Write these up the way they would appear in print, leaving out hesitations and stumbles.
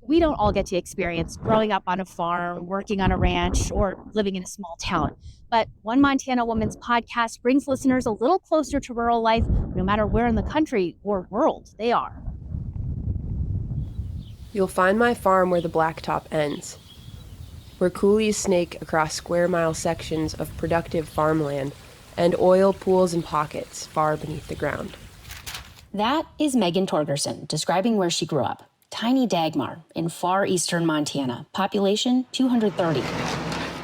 We don't all get to experience growing up on a farm, working on a ranch, or living in a small town. But One Montana Woman's podcast brings listeners a little closer to rural life, no matter where in the country or world they are. You'll find my farm where the blacktop ends, where coulees snake across square-mile sections of productive farmland and oil pools and pockets far beneath the ground. That is Megan Torgerson describing where she grew up. Tiny Dagmar in far eastern Montana, population 230.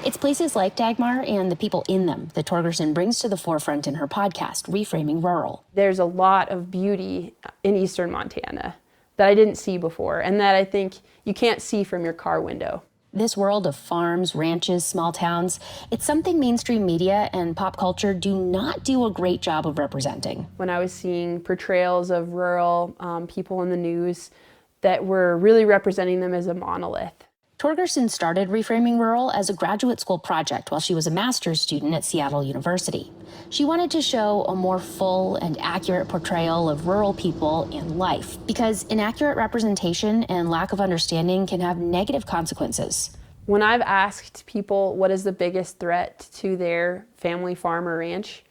It's places like Dagmar and the people in them that Torgerson brings to the forefront in her podcast, Reframing Rural. There's a lot of beauty in eastern Montana that I didn't see before, and that I think you can't see from your car window. This world of farms, ranches, small towns, it's something mainstream media and pop culture do not do a great job of representing. When I was seeing portrayals of rural people in the news that were really representing them as a monolith. Torgerson started Reframing Rural as a graduate school project while she was a master's student at Seattle University. She wanted to show a more full and accurate portrayal of rural people and life, because inaccurate representation and lack of understanding can have negative consequences. When I've asked people what is the biggest threat to their family farm or ranch,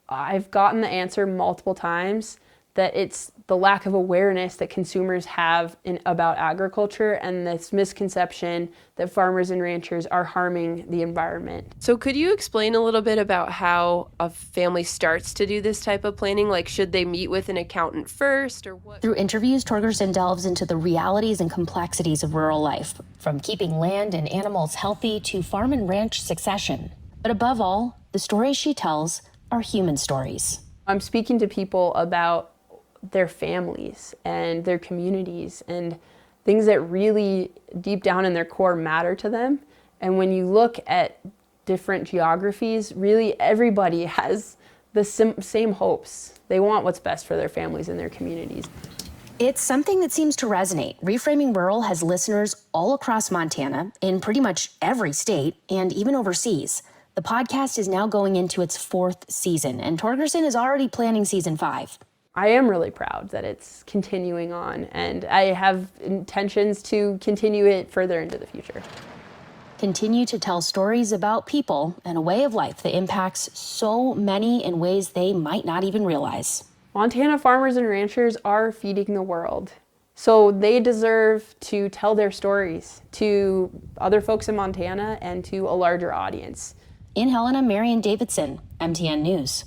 I've gotten the answer multiple times that it's the lack of awareness that consumers have about agriculture and this misconception that farmers and ranchers are harming the environment. So could you explain a little bit about how a family starts to do this type of planning? Like, should they meet with an accountant first, or what? Through interviews, Torgerson delves into the realities and complexities of rural life, from keeping land and animals healthy to farm and ranch succession. But above all, the stories she tells are human stories. I'm speaking to people about their families and their communities and things that really deep down in their core matter to them. And when you look at different geographies, really everybody has the same hopes. They want what's best for their families and their communities. It's something that seems to resonate. Reframing Rural has listeners all across Montana, in pretty much every state, and even overseas. The podcast is now going into its 4th season, and Torgerson is already planning season 5. I am really proud that it's continuing on, and I have intentions to continue it further into the future. Continue to tell stories about people and a way of life that impacts so many in ways they might not even realize. Montana farmers and ranchers are feeding the world, so they deserve to tell their stories to other folks in Montana and to a larger audience. In Helena, Marion Davidson, MTN News.